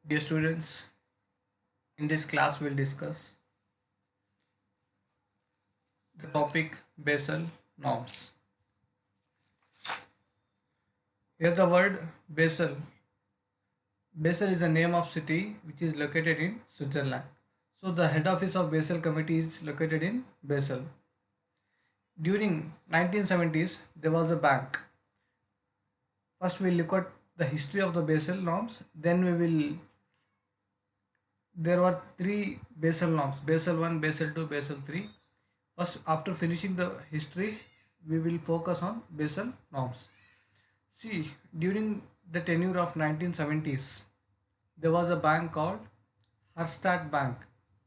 Dear students, in this class we'll discuss the topic Basel norms. Here the word Basel. Basel is the name of city which is located in Switzerland. So the head office of Basel committee is located in Basel. During 1970s there was a bank. First we'll look at the history of the Basel norms, then we will there were three Basel norms: Basel 1, Basel 2, Basel 3. First, after finishing the history, we will focus on Basel norms. See, during the tenure of 1970s, there was a bank called Herstatt Bank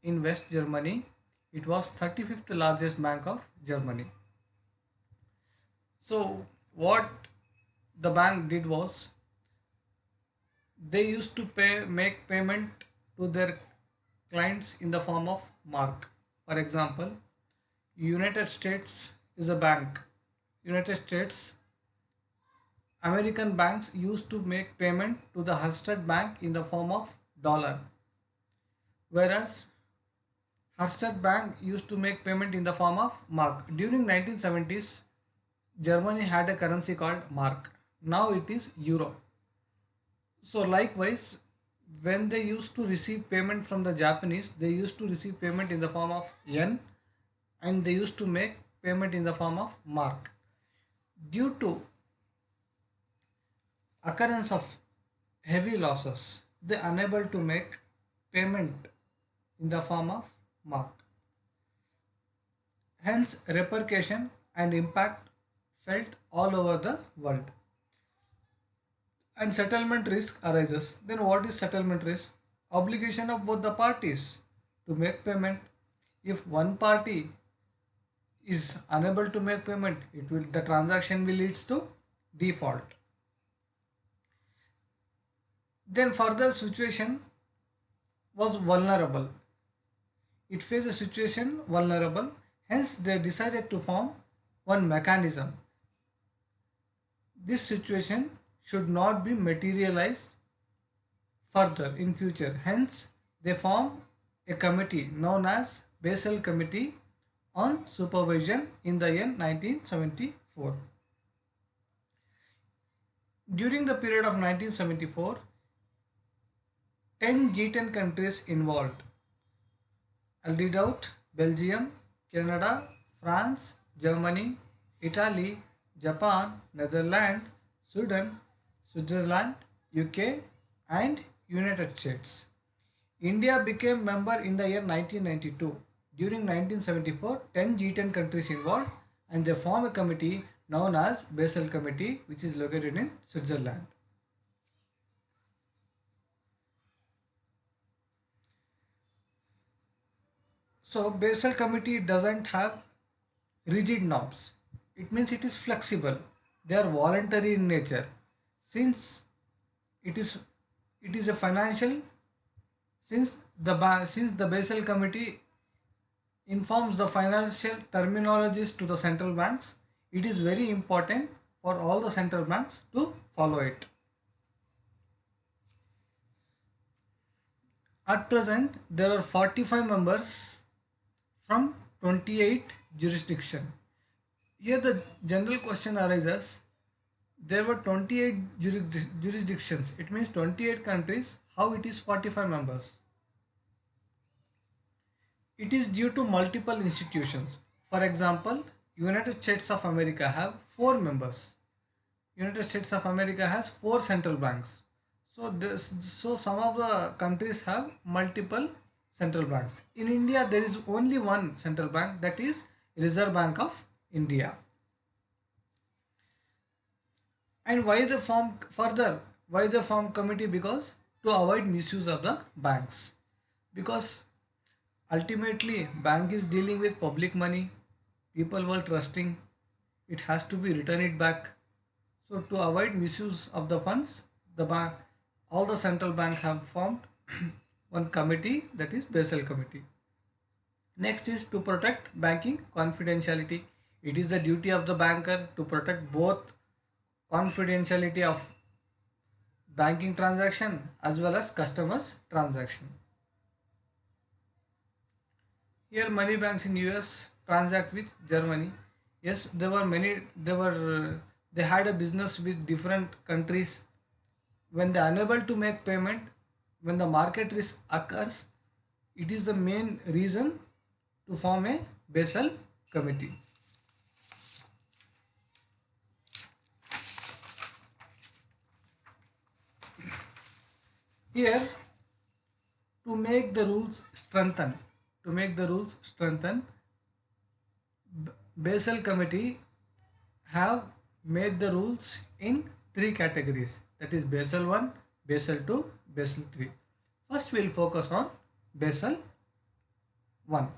in West Germany. It was 35th largest bank of Germany. So, what the bank did was they used to make payment to their clients in the form of mark. For example, United States is a bank. United States American banks used to make payment to the Herstatt Bank in the form of dollar, whereas Herstatt Bank used to make payment in the form of mark. During 1970s, Germany had a currency called mark. Now it is euro. So likewise, when they used to receive payment from the Japanese, they used to receive payment in the form of yen, and they used to make payment in the form of mark. Due to occurrence of heavy losses, they unable to make payment in the form of mark. Hence, repercussion and impact felt all over the world. And settlement risk arises. Then what is settlement risk? Obligation of both the parties to make payment. If one party is unable to make payment, it will the transaction will leads to default. Then further situation was vulnerable. It faced a situation vulnerable, hence they decided to form one mechanism. This situation should not be materialized further in future. Hence, they form a committee known as Basel Committee on Supervision in the year 1974. During the period of 1974, 10 G10 countries involved. I'll read out: Belgium, Canada, France, Germany, Italy, Japan, Netherlands, Sweden, Switzerland, UK, and United States. India became member in the year 1992. During 1974, 10 G10 countries involved, and they form a committee known as Basel Committee, which is located in Switzerland. So Basel Committee doesn't have rigid norms. It means it is flexible. They are voluntary in nature. Since it is it is a financial since the Basel Committee informs the financial terminologies to the central banks, it is very important for all the central banks to follow it. At present, there are 45 members from 28 jurisdictions. Here the general question arises, there were 28 jurisdictions, it means 28 countries, how it is 45 members? It is due to multiple institutions. For example, United States of America have 4 members. United States of America has 4 central banks. So some of the countries have multiple central banks. In India, there is only one central bank, that is Reserve Bank of India. And why the form committee? Because to avoid misuse of the banks. Because ultimately bank is dealing with public money, people were trusting, it has to be returned it back. So to avoid misuse of the funds, the bank, all the central banks have formed one committee, that is Basel Committee. Next is to protect banking confidentiality. It is the duty of the banker to protect both confidentiality of banking transaction as well as customers transaction. Here money banks in US transact with Germany. Yes, there were many, they had a business with different countries. When they are unable to make payment, when the market risk occurs, it is the main reason to form a Basel committee. Here, to make the rules strengthen, to make the rules strengthen, Basel committee have made the rules in three categories, that is Basel 1, Basel 2, Basel 3. First we will focus on Basel 1.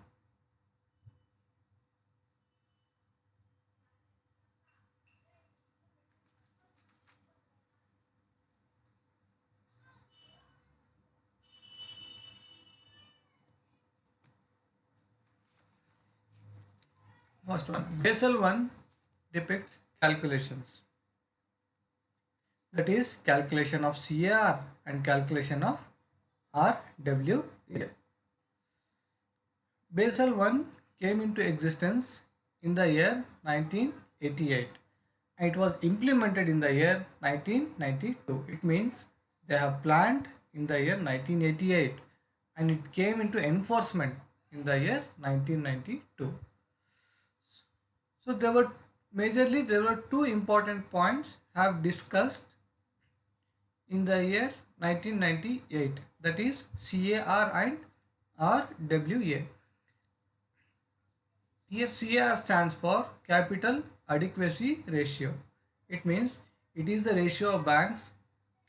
First one, Basel 1 depicts calculations, that is calculation of CAR and calculation of RWA. Basel 1 came into existence in the year 1988 and it was implemented in the year 1992. It means they have planned in the year 1988 and it came into enforcement in the year 1992. So there were two important points have discussed in the year 1998, that is CAR and RWA. Here CAR stands for Capital Adequacy Ratio. It means it is the ratio of bank's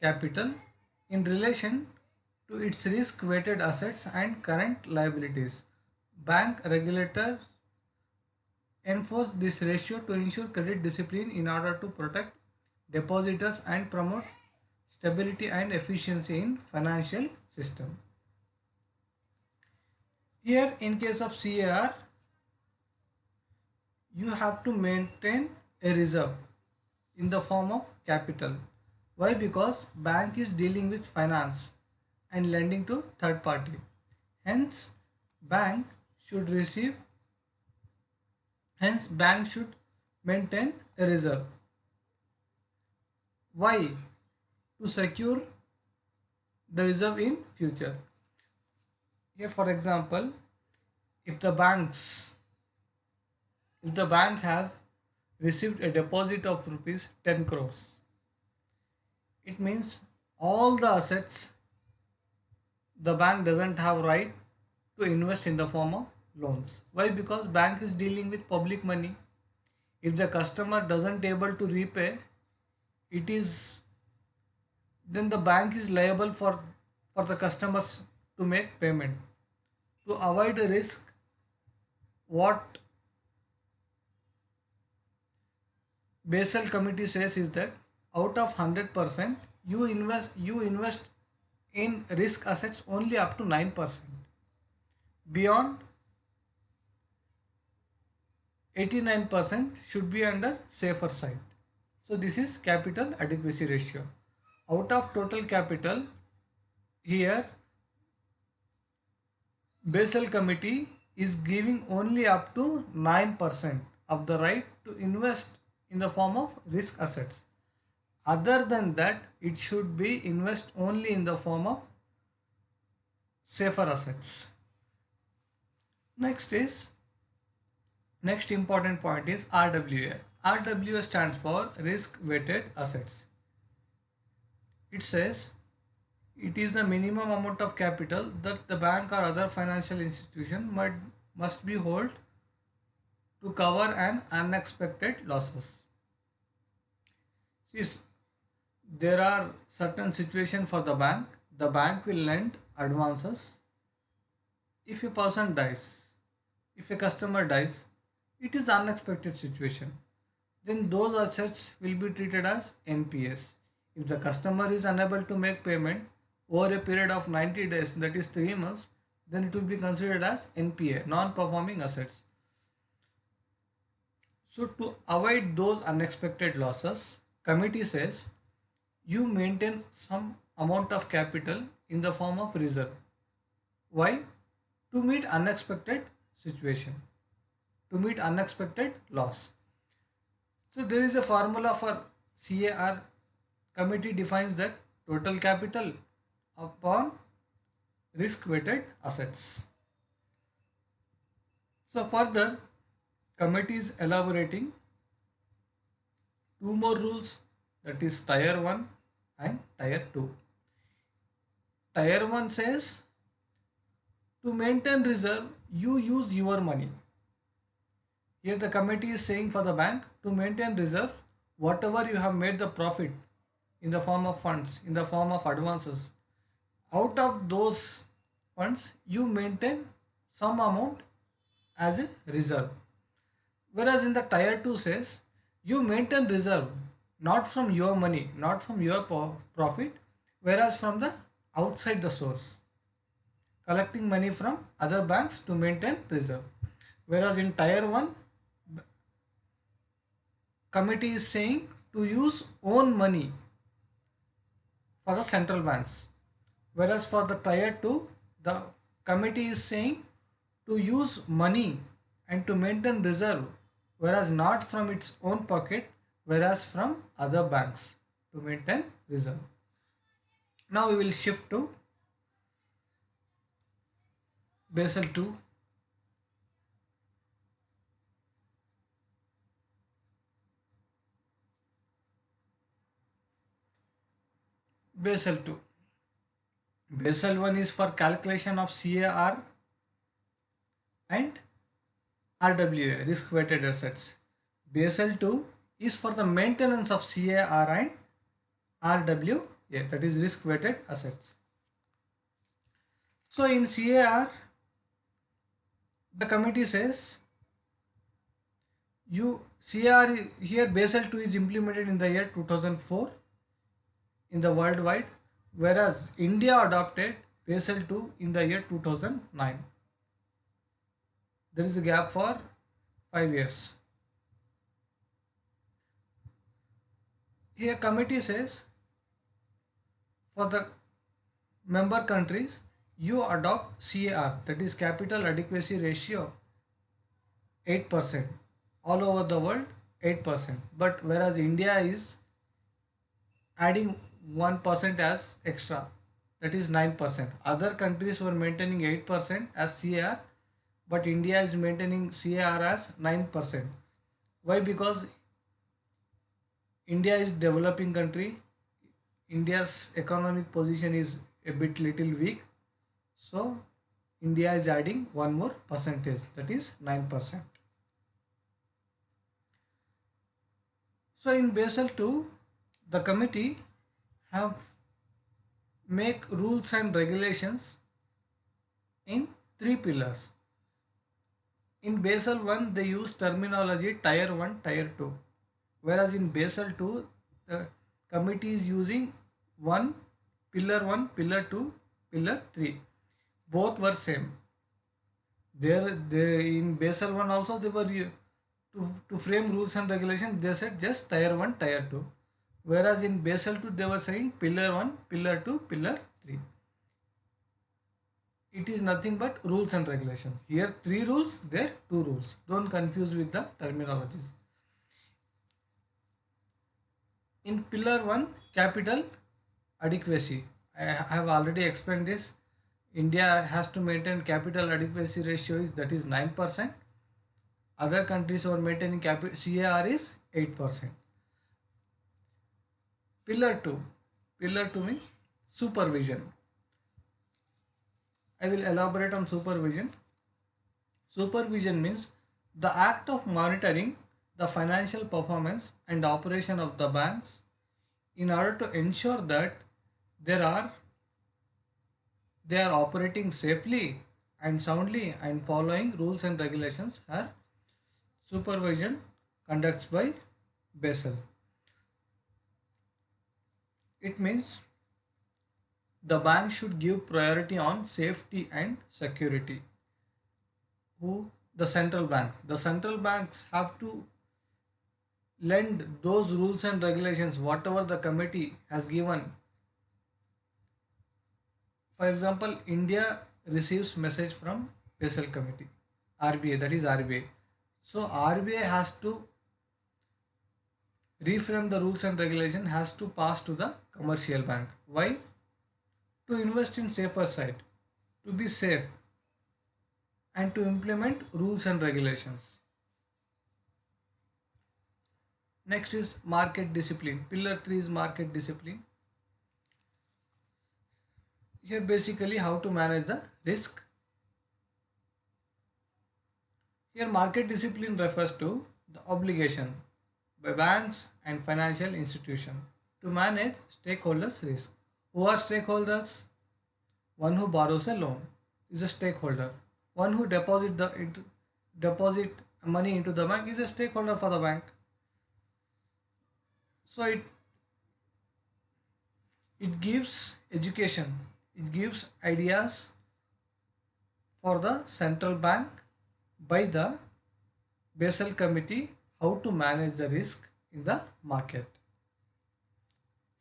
capital in relation to its risk weighted assets and current liabilities. Bank regulators enforce this ratio to ensure credit discipline in order to protect depositors and promote stability and efficiency in financial system. Here in case of CAR, you have to maintain a reserve in the form of capital. Why? Because bank is dealing with finance and lending to third party. Hence, bank should receive, hence bank should maintain a reserve. Why? To secure the reserve in future. Here for example, if the bank have received a deposit of rupees 10 crores, it means all the assets the bank doesn't have right to invest in the form of loans. Why? Because bank is dealing with public money. If the customer doesn't able to repay, it is then the bank is liable for the customers to make payment. To avoid a risk, what Basel committee says is that out of 100%, you invest in risk assets only up to 9%. Beyond 89% should be under safer side. So this is capital adequacy ratio. Out of total capital, here Basel committee is giving only up to 9% of the right to invest in the form of risk assets. Other than that, it should be invest only in the form of safer assets. Next important point is RWA. RWA stands for risk weighted assets. It says it is the minimum amount of capital that the bank or other financial institution must be hold to cover an unexpected losses. See, there are certain situations for the bank. The bank will lend advances. If a person dies, if a customer dies, it is unexpected situation. Then those assets will be treated as NPS. If the customer is unable to make payment over a period of 90 days, that is 3 months, then it will be considered as NPA, non-performing assets. So to avoid those unexpected losses, committee says you maintain some amount of capital in the form of reserve. Why? To meet unexpected situation, to meet unexpected loss. So there is a formula for CAR. Committee defines that total capital upon risk weighted assets. So further, committee is elaborating two more rules, that is tier 1 and tier 2. Tier 1 says to maintain reserve you use your money. Here the committee is saying for the bank to maintain reserve whatever you have made the profit in the form of funds, in the form of advances. Out of those funds you maintain some amount as a reserve. Whereas in the tier 2 says you maintain reserve not from your money, not from your profit, whereas from the outside the source, collecting money from other banks to maintain reserve. Whereas in tier 1, committee is saying to use own money for the central banks. Whereas for the tier 2, the committee is saying to use money and to maintain reserve, whereas not from its own pocket, whereas from other banks to maintain reserve. Now we will shift to Basel 2. Basel 2. Basel 1 is for calculation of CAR and RWA, risk weighted assets. Basel 2 is for the maintenance of CAR and RWA, that is risk weighted assets. So in CAR, the committee says CAR here Basel 2 is implemented in the year 2004 in the worldwide, whereas India adopted Basel 2 in the year 2009. There is a gap for 5 years. Here committee says for the member countries you adopt CAR, that is capital adequacy ratio 8%, all over the world 8%, but whereas India is adding 1% as extra, that is 9%. Other countries were maintaining 8% as CAR, but India is maintaining CAR as 9%. Why? Because India is developing country, India's economic position is a bit little weak, so India is adding one more percentage, that is 9%. So in Basel 2, the committee have make rules and regulations in three pillars. In Basel 1, they use terminology tier 1, tier 2. Whereas in Basel 2, the committee is using 1, pillar 2, pillar 3. Both were same. They in Basel 1 also they were to frame rules and regulations, they said just tier 1, tier 2. Whereas in Basel 2, they were saying pillar 1, pillar 2, pillar 3. It is nothing but rules and regulations. Here 3 rules, there 2 rules. Don't confuse with the terminologies. In pillar 1, capital adequacy, I have already explained this. India has to maintain capital adequacy ratio is, that is 9%. Other countries who are maintaining CAR is 8%. Pillar 2 means supervision. I will elaborate on supervision. Supervision means the act of monitoring the financial performance and operation of the banks in order to ensure that they are operating safely and soundly and following rules and regulations are supervision conducts by Basel. It means the bank should give priority on safety and security. Who? The central banks. The central banks have to lend those rules and regulations whatever the committee has given. For example, India receives message from Basel committee, RBA, that is RBA. So RBA has to reframe the rules and regulation, has to pass to the commercial bank. Why? To invest in safer side, to be safe, and to implement rules and regulations. Next is market discipline. Pillar 3 is market discipline. Here basically how to manage the risk. Here market discipline refers to the obligation by banks and financial institutions to manage stakeholders' risk. Who are stakeholders? One who borrows a loan is a stakeholder. One who deposit money into the bank is a stakeholder for the bank. So it gives education, it gives ideas for the central bank by the Basel committee how to manage the risk in the market.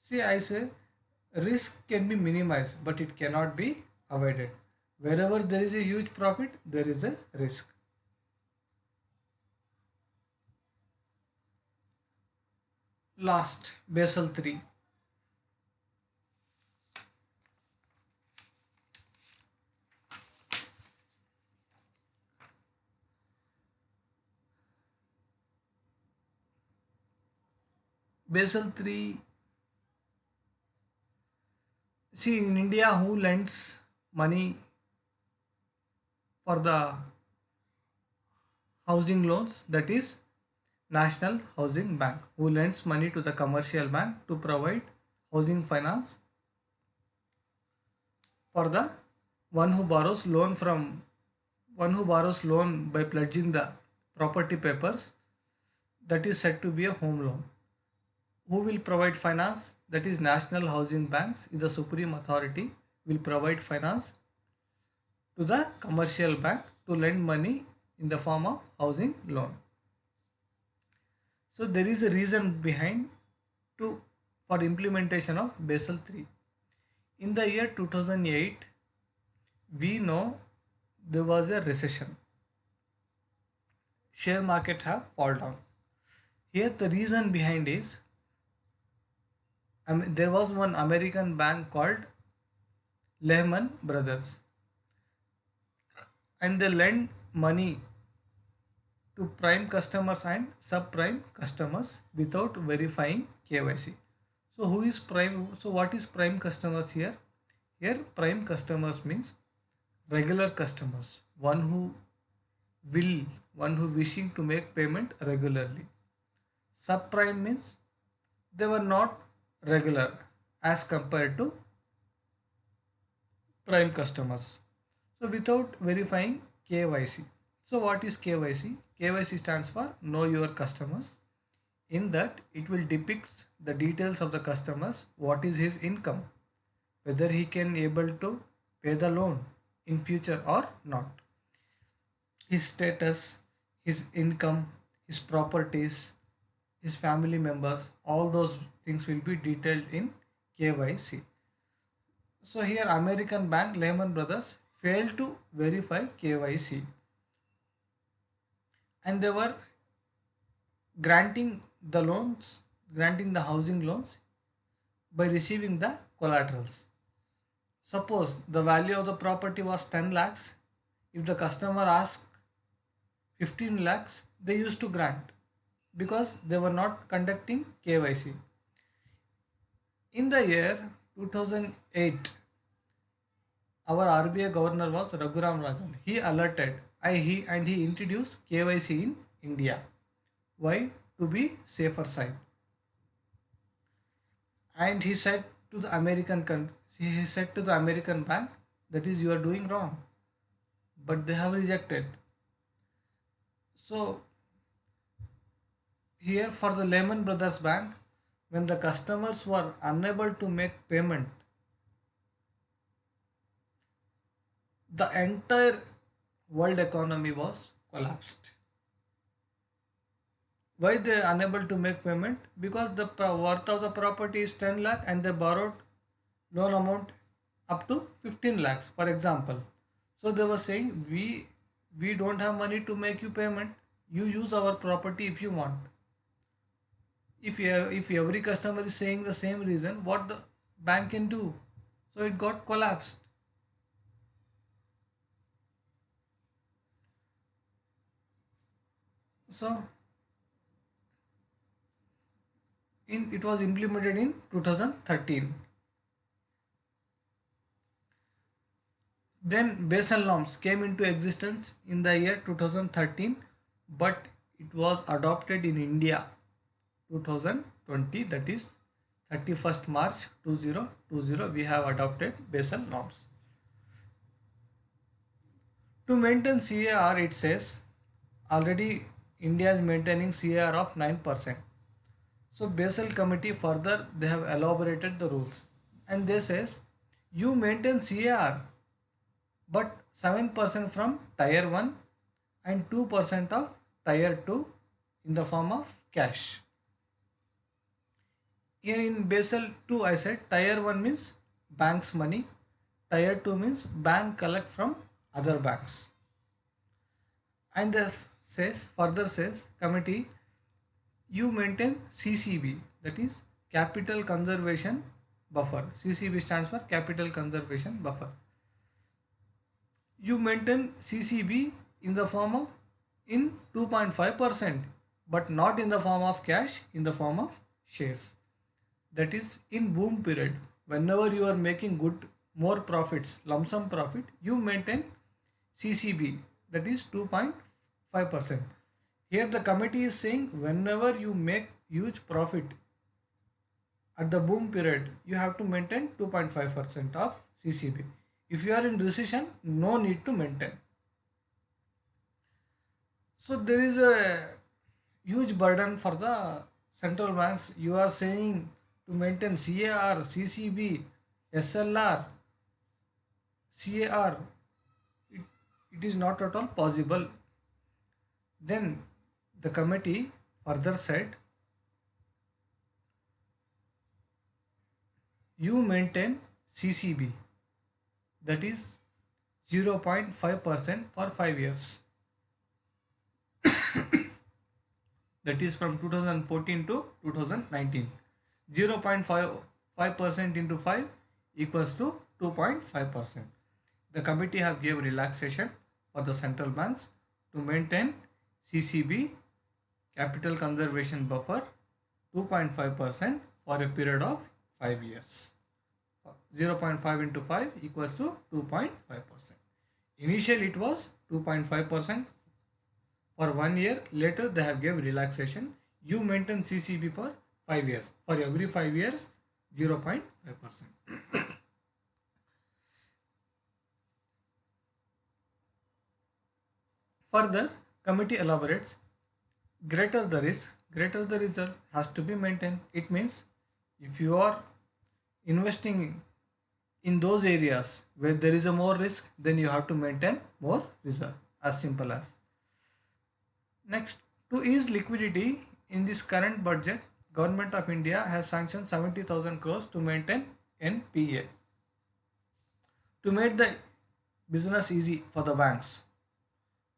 See, I say risk can be minimized, but it cannot be avoided. Wherever there is a huge profit, there is a risk. Last, Basel 3. Basel 3, see in India, who lends money for the housing loans? That is National Housing Bank, who lends money to the commercial bank to provide housing finance for the one who borrows loan from one who borrows loan by pledging the property papers, that is said to be a home loan. Who will provide finance? That is National Housing Banks is the supreme authority, will provide finance to the commercial bank to lend money in the form of housing loan. So there is a reason behind to for implementation of Basel 3. In the year 2008, we know there was a recession. Share market have fallen down. Here the reason behind is, there was one American bank called Lehman Brothers, and they lend money to prime customers and subprime customers without verifying KYC. So who is prime? So what is prime customers here? Here prime customers means regular customers, will one who wishing to make payment regularly. Subprime means they were not regular as compared to prime customers. So without verifying KYC. So what is KYC? KYC stands for Know Your Customers. In that it will depict the details of the customers, what is his income, whether he can able to pay the loan in future or not, his status, his income, his properties, his family members, all those things will be detailed in KYC. So here American bank Lehman Brothers failed to verify KYC, and they were granting the loans, granting the housing loans by receiving the collaterals. Suppose the value of the property was 10 lakhs. If the customer asked 15 lakhs, they used to grant because they were not conducting KYC. In the year 2008, our RBI governor was Raghuram Rajan. He alerted, he introduced KYC in India. Why? To be safer side. And he said to the American bank, that is you are doing wrong, but they have rejected. So here for the Lehman Brothers Bank, when the customers were unable to make payment, the entire world economy was collapsed. Why they unable to make payment? Because the worth of the property is 10 lakh and they borrowed loan amount up to 15 lakhs, for example. So they were saying, we don't have money to make you payment. You use our property if you want. If every customer is saying the same reason, what the bank can do? So it got collapsed. So it was implemented in 2013. Then Basel norms came into existence in the year 2013, but it was adopted in India 2020, that is 31st March 2020 we have adopted Basel norms. To maintain CAR, it says already India is maintaining CAR of 9%. So Basel committee further they have elaborated the rules and they says you maintain CAR but 7% from tier 1 and 2% of tier 2 in the form of cash. Here in Basel 2 I said tier 1 means bank's money, tier 2 means bank collect from other banks. And the says further says committee you maintain CCB, that is capital conservation buffer. CCB stands for capital conservation buffer. You maintain CCB in the form of in 2.5%, but not in the form of cash, in the form of shares. That is in boom period. Whenever you are making good more profits, lump sum profit, you maintain CCB, that is 2.5%. Here the committee is saying whenever you make huge profit at the boom period, you have to maintain 2.5% of CCB. If you are in recession, no need to maintain. So there is a huge burden for the central banks. You are saying to maintain CAR, CCB, SLR, CAR. It, it is not at all possible. Then the committee further said you maintain CCB, that is 0.5% for 5 years. That is from 2014 to 2019. 0.5% into 5 equals to 2.5%. The committee have gave relaxation for the central banks to maintain CCB, capital conservation buffer, 2.5% for a period of 5 years. 0.5 into 5 equals to 2.5%. Initially it was 2.5% for 1 year. Later they have gave relaxation. You maintain CCB for 5 years. For every 5 years, 0.5%. Further, committee elaborates, greater the risk, greater the result has to be maintained. It means if you are investing in those areas where there is a more risk, then you have to maintain more reserve. As simple as. Next, to ease liquidity in this current budget, Government of India has sanctioned 70,000 crores to maintain NPA. To make the business easy for the banks,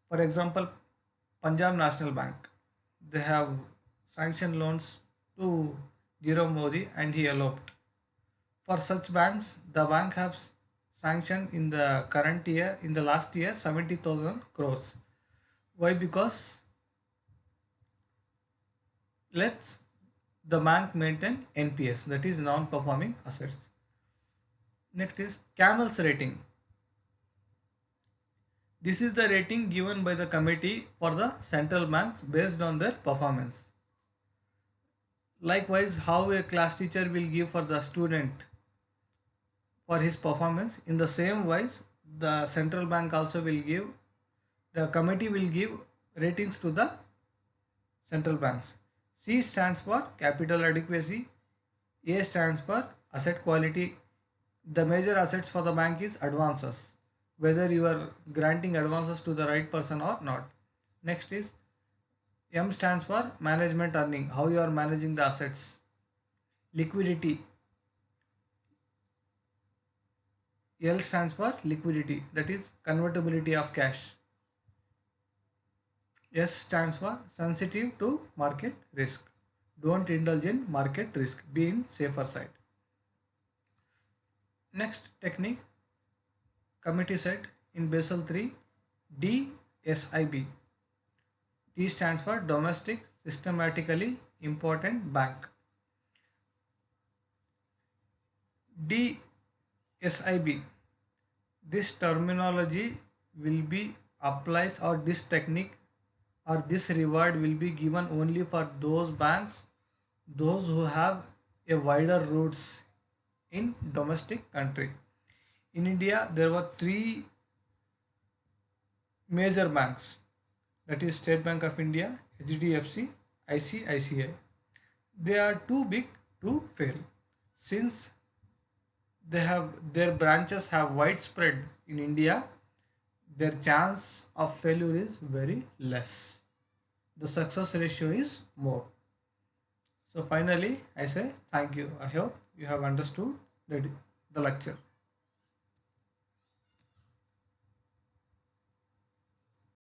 for example, Punjab National Bank, they have sanctioned loans to Nirav Modi and he eloped. For such banks, the bank has sanctioned in the current year, in the last year, 70,000 crores. Why? Because let's the bank maintain NPS, that is non-performing assets. Next is Camel's rating. This is the rating given by the committee for the central banks based on their performance. Likewise, how a class teacher will give for the student for his performance, in the same wise the central bank also will give, the committee will give ratings to the central banks. C stands for capital adequacy, A stands for asset quality. The major assets for the bank is advances, whether you are granting advances to the right person or not. Next is M stands for management earning, how you are managing the assets. Liquidity, L stands for liquidity, that is convertibility of cash. S stands for sensitive to market risk. Don't indulge in market risk, be in safer side. Next technique, committee said in Basel 3, DSIB. D stands for domestic systematically important bank. DSIB. This terminology will be applies, or this technique or this reward will be given only for those banks those who have a wider roots in domestic country. In India, there were three major banks, that is State Bank of India, HDFC, ICICI. They are too big to fail. Since they have their branches have widespread in India, their chance of failure is very less. The success ratio is more. So finally, I say thank you. I hope you have understood the lecture.